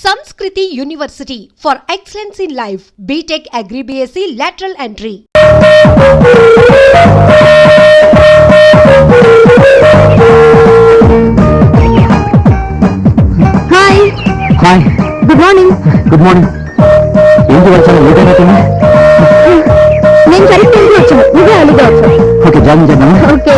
Sanskriti University for excellence in life. BTech Agri BSc lateral entry. Hi. Hi. Good morning. Good morning. ఏంటి వచ్చాను late అయిపోతుంది. నేను correct టైంకి వచ్చాను, నువ్వే అలీగా వచ్చావు. ఓకే జాయిన్ చేద్దామా? ఓకే.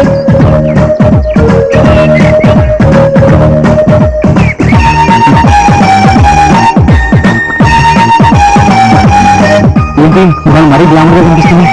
ఏంటి ఇవాళ మరీ గ్లామర్గా కనిపిస్తుంది.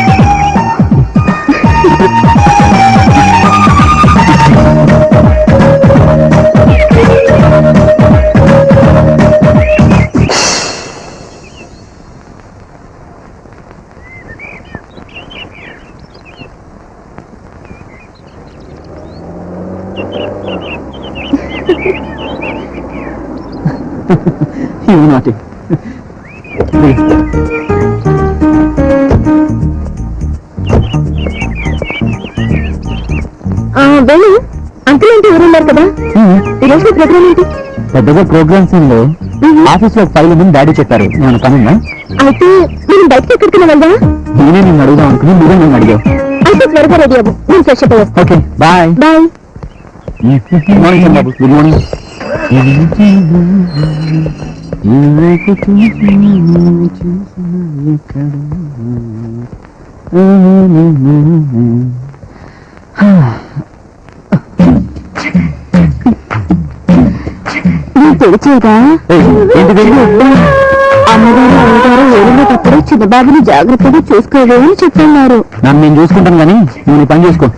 You naughty. వెళ్ళు, అంకుల్ ఏంటి ఎవరున్నారు కదా, ఈరోజు ప్రోగ్రామ్ ఏంటి? పెద్దగా ప్రోగ్రామ్స్ ఏం లేవు. ఆఫీస్ లో ఫైల్ ఉందని డాడీ చెప్పారు. నేను కనున్నా అయితే నేను బయటకి ఎక్కడికి వెళ్దా? నేనే నిన్ను అడుగుదాం అనుకుని నువ్వే నన్ను అడిగావు. అయితే త్వరగా రెడీ అవ్వు, నేను ఫ్రెష్ అప్ అయ్యాను. Okay bye. బాయ్. మార్నింగ్ బాబు. Good morning. తెలిసేదా ఏంటిది? అమ్మగారు అమ్మగారు వెళ్ళేటప్పుడు చిన్నబాబుని జాగ్రత్తగా చూసుకోవాలి అని చెప్తున్నారు. నన్ను నేను చూసుకుంటాను కానీ నువ్వు నీ పని చేసుకో.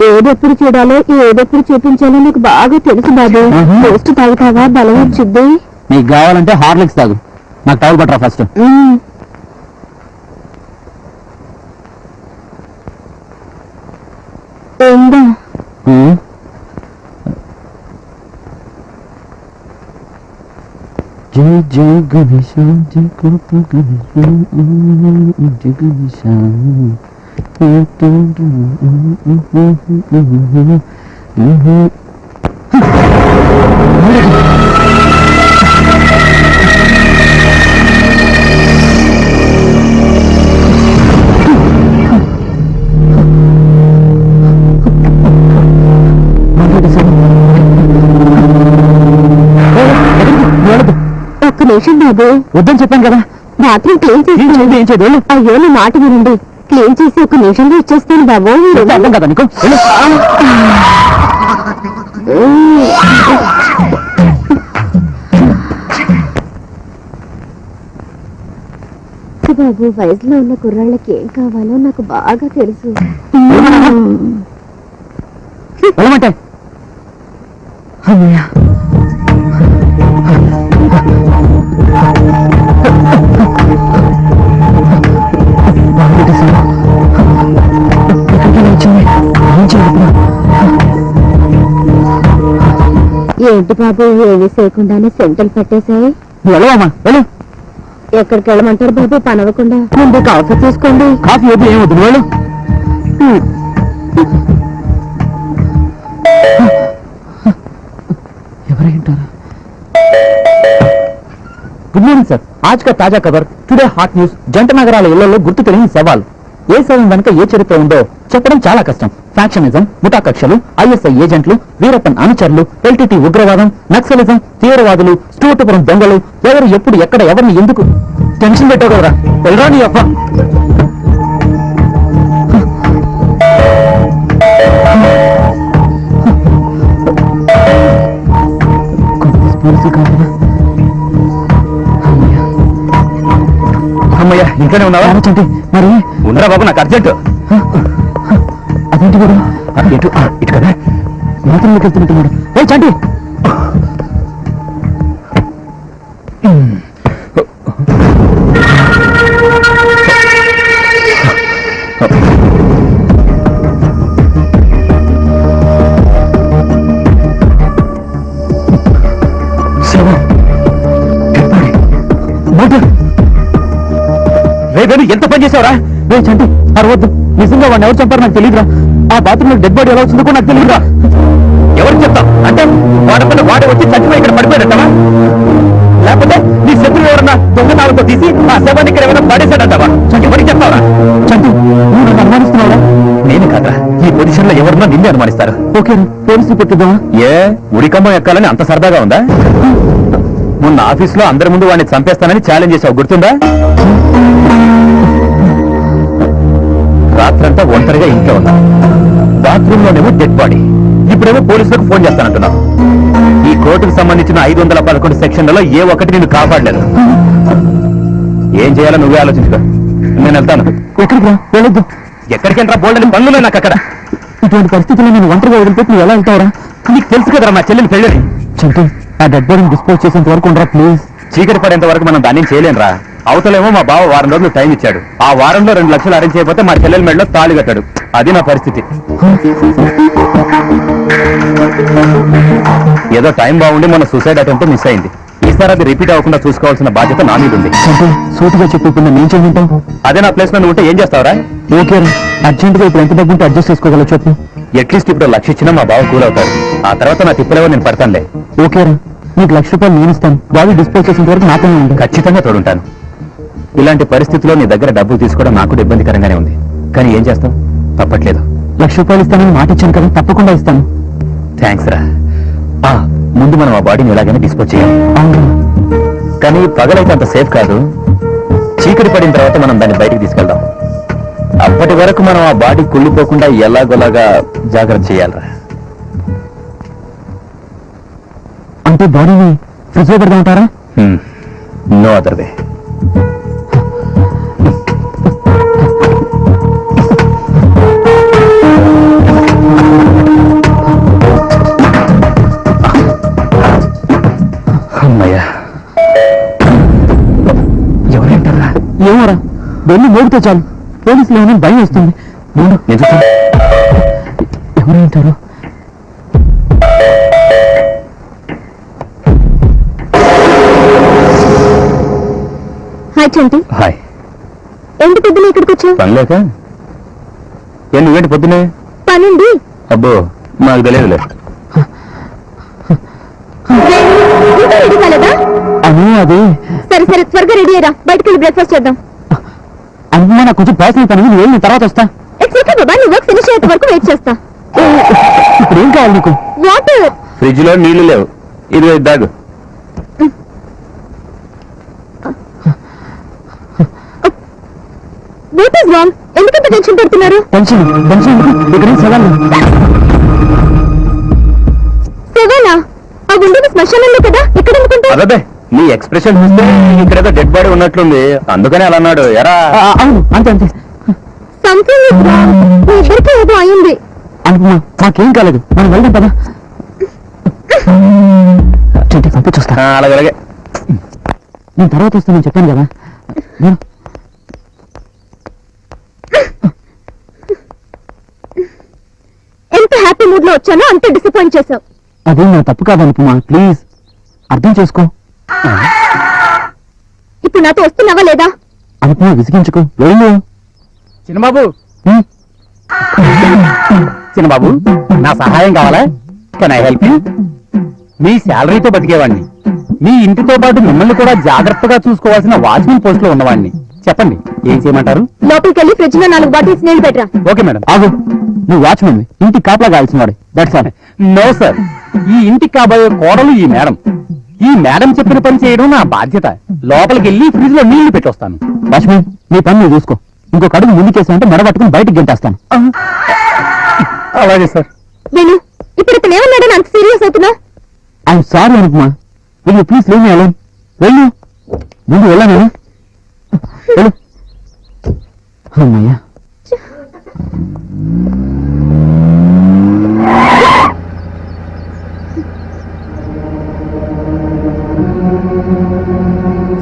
ఏదెప్పుడు చూడాలో ఏదెప్పుడు చూపించాలో నీకు బాగా తెలుసు బాబు. టేస్ట్ తాగుతావా? బలం వచ్చింది. నీకు కావాలంటే హార్లిక్స్ తాగు, నాకు టవల్ పట్టరా ఫస్ట్. ఏందా జై జై గణేశ జై కృప గణేశ జై గణేశ. ఒక్క నిమిషం బాబు. వద్దని చెప్పాను కదా. బాత్రూమ్ క్లీన్ చేసి ఏం చేయదు. అయ్యో నా మాట వినండి, క్లీన్ చేసి ఒక నిమిషంలో ఇచ్చేస్తాను బాబు. అర్థం కదా నీకు? బాబు, వయసులో ఉన్న కుర్రాళ్ళకి ఏం కావాలో నాకు బాగా తెలుసు. వెళ్ళమంటే ఏంటి బాబు, ఏమీ చేయకుండానే సెంటర్లు పెట్టేశాయి. వెళ్ళవమ్మా వెళ్ళు. ఎక్కడికి వెళ్ళమంటారు బాబు? పనవకుండా ముందు కాఫీ తీసుకోండి. కాఫీ వద్దు, ఏమొద్దు, వెళ్ళు. ఎవరేంటారా? Good morning sir. आज का ताजा खबर, టుడే హాట్ న్యూస్. జంట నగరాల ఇళ్లలో గుర్తు తెలియని సవాల్. ఏ శవం వెనుక ఏ చరిత్ర ఉందో చెప్పడం చాలా కష్టం. ఫ్యాక్షనిజం, ముఠా కక్షలు, ఐఎస్ఐ ఏజెంట్లు, వీరప్పన్ అనుచరులు, ఎల్టీటీ ఉగ్రవాదం, నక్సలిజం, తీవ్రవాదులు, స్టూటుపురం దొంగలు, ఎవరు ఎప్పుడు ఎక్కడ ఎవరిని ఎందుకు టెన్షన్ పెట్టావు కదరా. వెళ్ళరా నీ అప్ప. అమ్మయ్య, ఇంట్లోనే ఉన్నావా? చంటి మరి ఉండరా బాబు, నాకు అర్జెంట్. అదేంటి కూడా ఇటు ఇటు కదా, మాత్రంలోకి వెళ్తున్నట్టున్నాడు. ఏ చంటి, ఎంత పని చేసావురా? రే చంటి, అరవద్దు. నిజంగా వాడిని ఎవరు చంపారు నాకు తెలియదురా. ఆ బాత్రూమ్ లో డెడ్ బాడీ ఎలా వచ్చిందో నాకు తెలియదురా. ఎవరికి చెప్తావు అంటే వాడపల్లి వాడే వచ్చి చచ్చిపోయి ఇక్కడ పడిపోయాడటవా? లేకపోతే కొరడాలతో తీసి ఆ శవాన్ని ఇక్కడ ఏమైనా పడేశాడంటావా? ఎవరికి చెప్తావరా? చంటి, నువ్వు నన్ను అనుమానిస్తున్నావురా? నేను కాదా, ఈ పొజిషన్ లో ఎవరన్నా నిన్నే అనుమానిస్తారు. ఓకే, పోలీసులు పెట్టిద్దామా? ఏ ఉడికమ్మ ఎక్కాలని అంత సరదాగా ఉందా? మొన్న ఆఫీస్ లో అందరి ముందు వాడిని చంపేస్తానని ఛాలెంజ్ చేశావు, గుర్తుందా? రాత్రంతా ఒంటరిగా ఇంట్లో ఉన్నా, బాత్రూమ్ లోనేమో డెడ్ బాడీ, ఇప్పుడేమో పోలీసులకు ఫోన్ చేస్తానంటున్నావు. ఈ కోర్టుకు సంబంధించిన 511 సెక్షన్లలో ఏ ఒక్కటి నేను కాపాడలేదు. ఏం చేయాలో నువ్వే ఆలోచించుకో. నేను వెళ్తాను. ఎక్కడికి వెళ్ళొద్దు. ఎక్కడికెంట్రా, బోల్డని పనులు నాకు అక్కడ. ఇటువంటి పరిస్థితుల్లో నేను ఒంటరిగా వదిలిపెట్టి నువ్వు ఎలా వెళ్తావురా? నీకు తెలుసు కదరా మా చెల్లెని పెళ్ళని. చంటి, ఆ డెడ్ బాడీని డిస్పోజ్ చేసేంత వరకు ఉండరా ప్లీజ్. చీకటి పడేంత వరకు మనం దాన్ని చేయలేనురా. అవతలేమో మా బావ వారం రోజులు టైం ఇచ్చాడు. ఆ వారంలో 2 లక్షలు అరేంజ్ చేయకపోతే మా చెల్లెల మెడలో తాళి కట్టాడు. అది నా పరిస్థితి. ఏదో టైం బాగుండి మన సూసైడ్ అటెంప్ట్ మిస్ అయింది. ఈసారి అది రిపీట్ అవ్వకుండా చూసుకోవాల్సిన బాధ్యత నా మీద ఉంది. సూటిగా చెప్పకుండా నేను చెప్పింటావు. అదే నా ప్లేస్ లో నువ్వు ఉంటే ఏం చేస్తావురా? ఓకే, అర్జెంట్ గా ఇప్పుడు ఎంత డబ్బు ఉంటే అడ్జస్ట్ చేసుకోగలవు చెప్పు. అట్లీస్ట్ ఇప్పుడు 1 లక్ష ఇచ్చినా మా బావ కూల్ అవుతాడు. ఆ తర్వాత నా తిప్పలేవో నేను పడతానులే. ఓకేరా, నీకు 1 లక్ష రూపాయలు నేను ఇస్తాను. బాడీ డిస్పోజ్ చేసిన వరకు నాతోనే ఉంది. ఖచ్చితంగా తోడుంటాను. ఇలాంటి పరిస్థితుల్లో నీ దగ్గర డబ్బులు తీసుకోవడం నాకు ఇబ్బందికరంగానే ఉంది. కానీ ఏం చేస్తాం, తప్పట్లేదు. 1 లక్ష రూపాయలు ఇస్తానని మాట ఇచ్చాను కదా, తప్పకుండా ఇస్తాను. థ్యాంక్స్ రా. ముందు మనం ఆ బాడీని ఎలాగైనా డిస్పోజ్ చేయాలి. కానీ పగలైతే అంత సేఫ్ కాదు. చీకటి పడిన తర్వాత మనం దాన్ని బయటికి తీసుకెళ్దాం. అప్పటి వరకు మనం ఆ బాడీ కుళ్ళిపోకుండా ఎలాగోలాగా జాగ్రత్త చేయాలరా. అంటే బాడీని ఫ్రిడ్జ్ లో పెడదామంటారా? No other way. అమ్మయ్యా, ఎవరేంటారా? ఏమోరా, వెళ్ళి మోగితే చాలు పోలీసులు ఏమైనా భయం వస్తుంది. ఎవరేంటారు? హాయ్ చంటి. హాయ్. ఎందుకు పొద్దున ఇక్కడికి వచ్చావు? పనిలేక? నువ్వేంటి పొద్దునే? పనుండి. అబ్బో, నాకు తెలియదులే. రెడీ కాలేదా? అది సరే సరే, త్వరగా రెడీ అయ్యరా, బయటకు వెళ్ళి బ్రేక్ఫాస్ట్ చేద్దాం. అమ్మా, నాకు కొంచెం పర్సనల్ పని, నువ్వు వెళ్ళిన తర్వాత వస్తా. ఇట్స్ ఓకే బాబా, నీ వర్క్ ఫినిష్ అయ్యేంత వరకు వెయిట్ చేస్తా. ఇప్పుడు ఏం కావాలి నీకు? వాటర్. ఫ్రిడ్జ్ లో నీళ్లు లేవు, ఇది దాగు. What is wrong? ఎందుకంత టెన్షన్ పడుతున్నారు? టెన్షన్ ఇక్కడ సవాలు. సెవెనా? ఆ ఉండేది శ్మశానంలో కదా, ఎక్కడ అనుకుంటా? అదే నీ ఎక్స్ప్రెషన్ చూస్తే ఇక్కడేదో డెడ్ బాడీ ఉన్నట్లుంది, అందుకనే అలా అన్నాడు. ఎరా? అవును, అంతే అంతే. Something is wrong. మీ ఇద్దరికి ఏదో అయింది. అనుకున్నా, మాకేం కాలేదు, మనం వెళ్దాం పదా. పంపించొస్తా. అలాగే, నేను తర్వాత వస్తానని చెప్పాను కదా. ఎంత హ్యాపీ మూడ్ లో వచ్చానో అంత డిసప్పాయింట్ చేశావు. అదే నా తప్పు కాదనుకుమా, ప్లీజ్ అర్థం చేసుకో. ఇప్పుడు నాతో వస్తున్నావా లేదా? అనుకుమా, విసిగించుకో. వెళ్ళు. చిన్నబాబు, చిన్నబాబు, నా సహాయం కావాలా? Can I help you? మీ శాలరీతో బతికేవాడిని, మీ ఇంటితో పాటు మిమ్మల్ని కూడా జాగ్రత్తగా చూసుకోవాల్సిన వాచ్మెన్ పోస్ట్ లో ఉన్నవాడిని. చెప్పండి, ఏం చేయమంటారు? లోపలికి వెళ్ళి ఫ్రిడ్జ్ లో 4 బాటిల్స్ నీళ్లు పెట్టరా. Okay madam. ఆగు, నువ్వు వాచ్మెన్, ఇంటికి కాపలా కావాల్సిన వాడు. That's all. నో సార్, ఈ ఇంటికి కాబోయే కోడలు ఈ మేడం. ఈ మేడం చెప్పిన పని చేయడం నా బాధ్యత. లోపలికి వెళ్ళి ఫ్రిడ్జ్ లో నీళ్లు పెట్టొస్తాను. వాచ్మెన్, నీ పని నువ్వు చూసుకో. ఇంకొక అడుగు ముందుకేసానంటే మెడ పట్టుకుని బయటికి గెంటేస్తాను. అలాగే సార్. నేను ఇప్పుడు ఇతను ఏమన్నాడని అంత సీరియస్ అవుతున్నా? ఐఎమ్ సారీ అనుకుమా, will you please leave me alone? వెళ్ళు, ముందు వెళ్ళాను. వెళ్ళు. అమ్మయ్యా.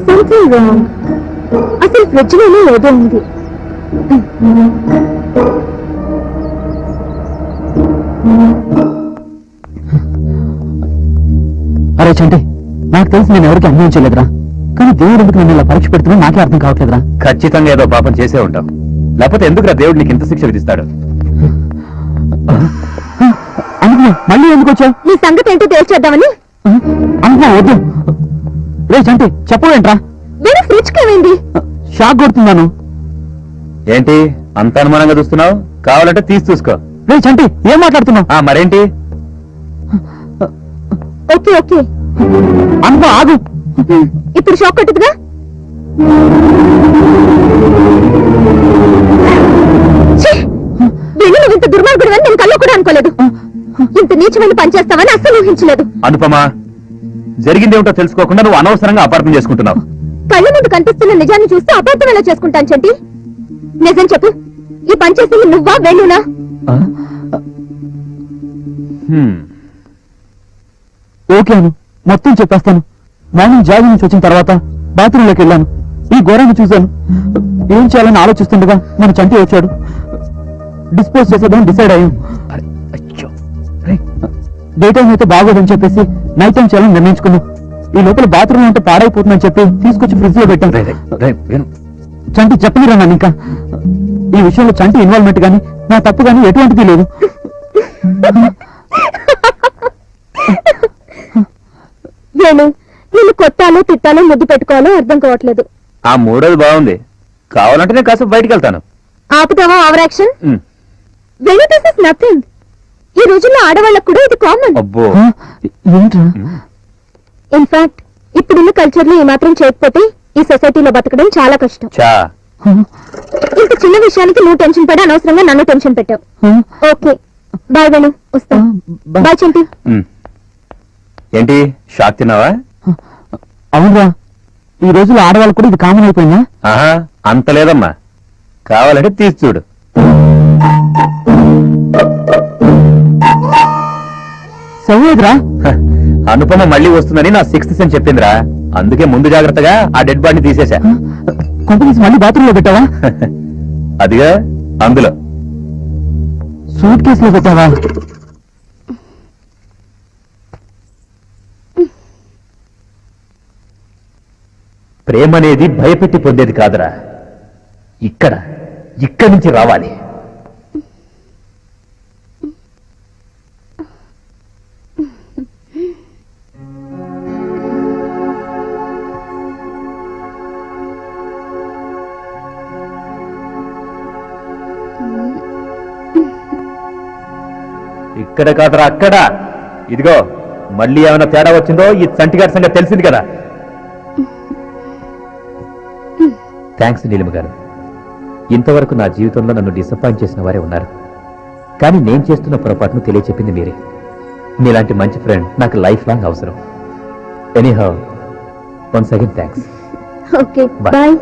Something wrong. అసలు ఫ్రిడ్జ్ లోనే ఏదో ఉంది. అరే చంటి, నాకు తెలిసి నేను ఎవరికి అన్యాయం చేయలేదురా. కానీ దేవుడు ఎందుకు నన్ను ఇలా పరీక్ష పెడుతున్నా నాకే అర్థం కావట్లేదురా. ఖచ్చితంగా ఏదో పాపం చేసే ఉంటాం, లేకపోతే ఎందుకురా దేవుడు నీకు ఇంత శిక్ష విధిస్తాడు? అనుకున్నా, మళ్ళీ ఎందుకు వచ్చావు? నీ సంగతి ఏంటో తేల్చేద్దామని. అనుకున్నా, వద్దు. రే చంటి, చెప్పవేంట్రా? వేరే ఫ్రిడ్జ్ ఏమైంది? షాక్ కొడుతున్నాను. ఏంటి అంత అనుమానంగా చూస్తున్నావు? కావాలంటే తీసి చూసుకో. రే చంటి, ఏం మాట్లాడుతున్నావు? మరేంటి? ఓకే ఓకే, అనుకో, ఆగు. ఇప్పుడు షాక్ కొట్టదుగా. వెళ్ళి నువ్వు ఇంత దుర్మార్గుడు అని నేను కల్లో కూడా అనుకోలేదు. ఇంత నీచమైన పని చేస్తావని అస్సలు ఊహించలేదు. అనుపమా, జరిగిందేమిటో తెలుసుకోకుండా నువ్వు అనవసరంగా అపార్థం చేసుకుంటున్నావు. కళ్ళ ముందు కనిపిస్తున్న నిజాన్ని చూస్తే అపార్థం ఎలా చేసుకుంటాను చంటి? నిజం చెప్పు, ఈ పని చేసింది నువ్వా వేణునా? ఓకే అను, మొత్తం చెప్పేస్తాను. మార్నింగ్ జాగింగ్ నుంచి వచ్చిన తర్వాత బాత్రూంలోకి వెళ్ళాను. ఈ ఘోరాన్ని చూశాను. ఏం చేయాలని ఆలోచిస్తుండగా మన చంటి వచ్చాడు. డిస్పోజ్ చేసేదని డిసైడ్ అయ్యాం. డే టైం అయితే బాగోదని చెప్పేసి నైట్ టైం చేయాలని నిర్ణయించుకున్నాం. ఈ లోపల బాత్రూమ్ ఉంటే పాడైపోతుందని చెప్పి తీసుకొచ్చి ఫ్రిడ్జ్ లో పెట్టాం. చంటి చెప్పనిరా నన్ను. ఇంకా ఈ విషయంలో చంటి ఇన్వాల్వ్మెంట్ గానీ నా తప్పు గానీ ఎటువంటిది లేదు. వేణు, నిన్ను కొట్టాలో తిట్టాలో ముద్దు పెట్టుకోవాలో అర్థం కావట్లేదు. ఆ మూడోది బాగుంది. కావాలంటే నేను కాసేపు బయటికి వెళ్తాను. ఆపుతావా over action? Venu, this is nothing. ఈ రోజుల్లో ఆడవాళ్ళకు కూడా ఇది కామన్. అబ్బో, ఏంట్రా? ఇన్ఫాక్ట్ ఇప్పుడున్న కల్చర్ లో ఈ మాత్రం చేయకపోతే ఈ సొసైటీలో బతకడం చాలా కష్టం. చా ఇంత చిన్న విషయానికి నువ్వు టెన్షన్ పడి అనవసరంగా నన్ను టెన్షన్ పెట్టావు. ఓకే బాయ్ వేణు, వస్తా. బాయ్ చంటి. ఏంటి షాక్ తిన్నావా? అవునరా, ఈ రోజుల్లో ఆడవాళ్ళు కూడా ఇది కామన్ అయిపోయిందా? ఆహా, అంత లేదమ్మా. కావాలంటే తీసి చూడు. సవ్వేదిరా. అనుపమ మళ్ళీ వస్తుందని నా 6th సెన్స్ చెప్పిందిరా. అందుకే ముందు జాగ్రత్తగా ఆ డెడ్ బాడీని తీసేశా. కొంత తీసి మళ్ళీ బాత్రూమ్ లో పెట్టావా? అదిగా అందులో. సూట్ కేసులో పెట్టావా? ప్రేమ అనేది భయపెట్టి పొందేది కాదురా. ఇక్కడి నుంచి రావాలి. ఇక్కడ కాదురా, అక్కడ. ఇదిగో, మళ్ళీ ఏమైనా తేడా వచ్చిందో ఈ చంటిగారి సంగతి తెలిసింది కదా. థ్యాంక్స్ నీలిమ గారు. ఇంతవరకు నా జీవితంలో నన్ను డిసప్పాయింట్ చేసిన వారే ఉన్నారు. కానీ నేను చేస్తున్న పొరపాటును తెలియచెప్పింది మీరే. మీలాంటి మంచి ఫ్రెండ్ నాకు లైఫ్ లాంగ్ అవసరం. Anyhow, once again thanks. Okay Bye. Bye.